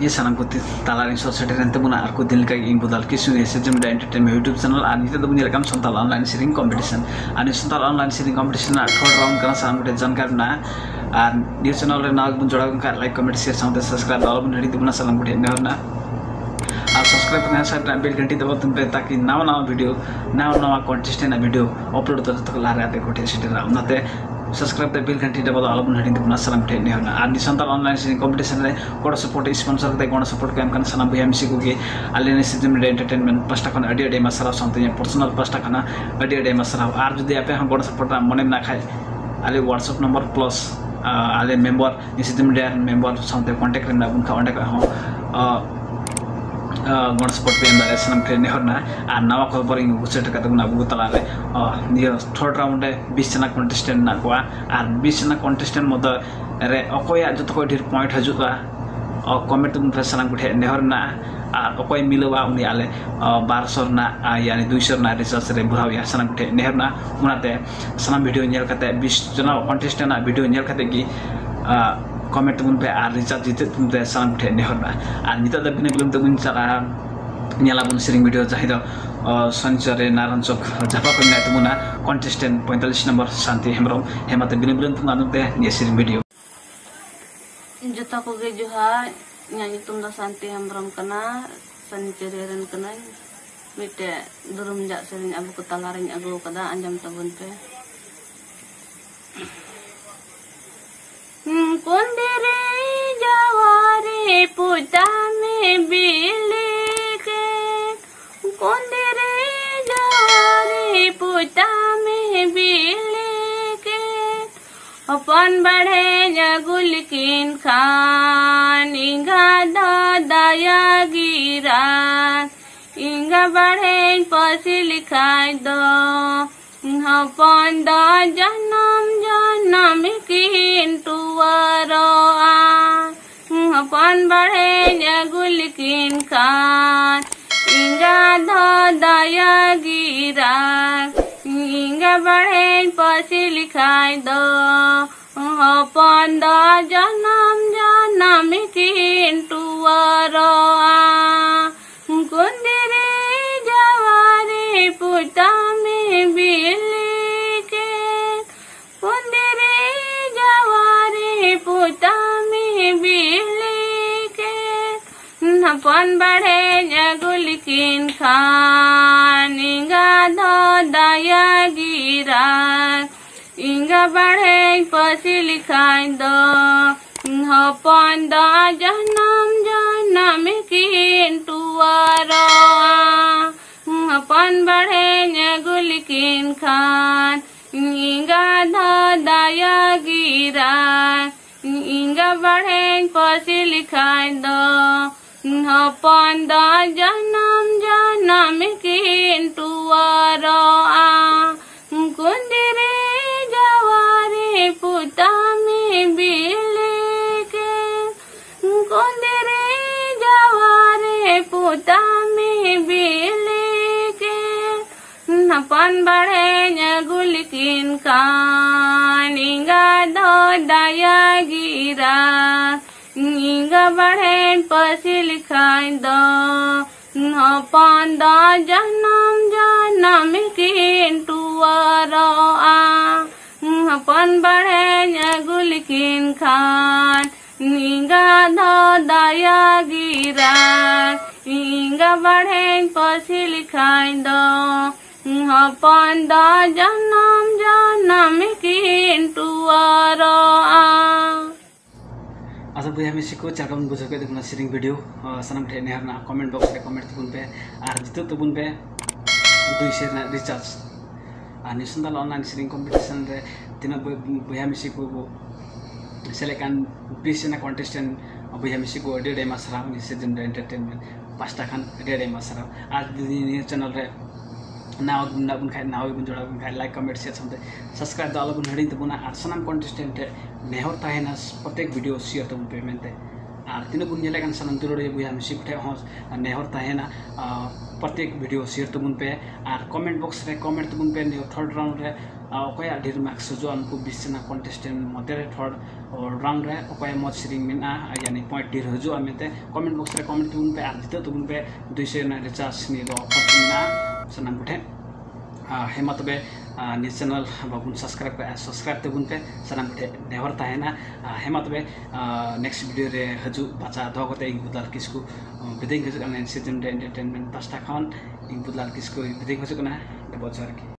ये सानाम को तालारिंग सोसाइटी रेंते बुना आर को दिल का इन बुदाल किसु SM media entertainment YouTube channel आर नीते दबुन येलकम संताल ऑनलाइन सिरिंग कंपटीशन आनि संताल ऑनलाइन सिरिंग कंपटीशन ना थर्ड राउंड का सानाम को जानकारी ना आर न्यूज़ चैनल रे नाग बुन जोड़ा का like comment share sound subscribe all बुन हडी दबुना सानाम को ने ना आप सब्सक्राइब करना साइड बेल घंटी दबाओ तुम पे ताकि नवा वीडियो नवा कंटेस्टेंट वीडियो अपलोड तो तक लारे आते कोटे सिटेरा उनाते सब्सक्राइब ते बेल घंटी दबाओ आलबन हडी दबुना सलाम ठे ने होना आदि संताल ऑनलाइन सिंगिंग कंपटीशन रे कोड सपोर्ट स्पॉन्सर ते कोड सपोर्ट काम kan सना बीएमसी को के आलिन एसएम मीडिया एंटरटेनमेंट पास्टा खन अडी अडी मसरा संते पर्सनल पास्टा खना अडी अडी मसरा आर जदि आपे हम कोड सपोर्ट मने ना खाय आले व्हाट्सएप नंबर प्लस आले member SM media member संते contact करना बुन का कांटेक्ट हम गण सपोर्ट पे अंदर सनम ट्रेन नेहरना आ नवा खबर इन गुसेट का तगना बुगु तलारे नियो थर्ड राउंड रे 20 जना कंटेस्टेंट ना को आ 20 जना कंटेस्टेंट मद रे अकोया जत को ढेर पॉइंट हजुआ कमेंट तुम पे सनम गुठे नेहरना आ अकोय मिलवा उनी आले 1200 ना यानी 200 ना रिसर्च रे बुराव या सनम गुठे नेहरना उनाते सनम वीडियो नेल कते 20 जना कंटेस्टेंट ना वीडियो नेल कते की कमेंट तुम पे आर रिचार्ज जीते तुम पे सामान उठे नेहरना आर निता द बिने बिलम तुम चला नेला बुन सिरिंग वीडियो चाहिदा सनिचरे नारायण चौक झापा को ना तुमना कंटेस्टेंट 45 नंबर शांति हेमरम हेमते बिने बिलम तुम आनुते ये सिरिंग वीडियो जता को गे जोहा न्यानी तुम दा शांति हेमरम कना सनिचरे रन कना मिटे दुरुम जा सिरिंग अबु को तलारिंग अगु कदा अंजम तबन पे कुंदरे जवारे पुता में बिले के कुंदरे जवारे पुता में बिले के अपन बढ़े जगुल किन खान इंगा दाया गिरा इंगा बढ़े पसिल खाई दो अपन दा जन्म किन टुवरो अपन बढ़े जगुल किन खान इंगा दया गिरा इंगा बढ़े पसिल खाई दो अपन दा जन्म किन टुवरो कुंदरे जवारे पुता में बिले के कुंदरे जवारे पुता में बिले के अपन बढ़े जगुल किन खान इंगा दया गिरा इंगा बढ़े पसिल खाई दो अपन दा जन्म किन टुवरो अपन बढ़े जगुल किन खान इंगा दया गिरा इंगा बढ़े पसिल खाई दो अपन दा जन्म किन टुवरो कुंदरे जवारे पुता में बिले के कुंदरे जवारे पुता में बिले के अपन बढ़े जगुल किन खान इंगा दया गिरा इंगा बढ़े पसिल खाई दो अपन दा जन्म किन टुवरो अपन बढ़े जगुल किन खान इंगा दया गिरा इंगा बढ़े पसिल खाई दो अपन दा जन्म किन टुवरो अच्छा भैया मैं सिको चाकम बुझो के देखना सिरिंग वीडियो सनम ठे नेहरना कमेंट बॉक्स पे कमेंट तुम पे आर जितो तुम पे 200 ना रिचार्ज आनि संताल ऑनलाइन सिरिंग कंपटीशन रे तिना भैया मैं सिको सेलेक्ट 20 जना कंटेस्टेंट भैया मैं सिको डेडे मासरा एसएम मीडिया एंटरटेनमेंट पास्टा खान डेडे मासरा आज दी चैनल रे नाव बुन खाय नाव बुन जोड़ा बुन खाय लाइक कमेंट शेयर समते सब्सक्राइब दाल बुन हडी तबुना आर सनम कंटेस्टेंट नेहर ताहेना प्रत्येक वीडियो शेयर तबुन पेमेंट आर तिन बुन नेले kan sanam तुरोडे बुया मिसिक ठे हस नेहर ताहेना प्रत्येक वीडियो शेयर तबुन पे और कमेंट बॉक्स रे कमेंट तबुन पे नियो थर्ड राउंड रे ओकोया ढेर मार्क्स जो उनको 20 जना कंटेस्टेंट मध्य रे थर्ड राउंड रे ओकोया मत सिरिंग मिना यानी पॉइंट ढेर हजो आमेते कमेंट बॉक्स रे कमेंट तबुन पे आर जितो तबुन पे 250 नि रो फटमिना सनाम गुठे हेमा तबे नि चैनल बाबुन सब्सक्राइब तबुन पे सनाम गुठे नेवर ताहेना हेमा तबे नेक्स्ट वीडियो रे हजु बाचा दगते इंग बुदाल किसको बिदिं हजु कना सीजन एंटरटेनमेंट पास्ता खान इंग बुदाल किसको बिदिं हजु कना बजार की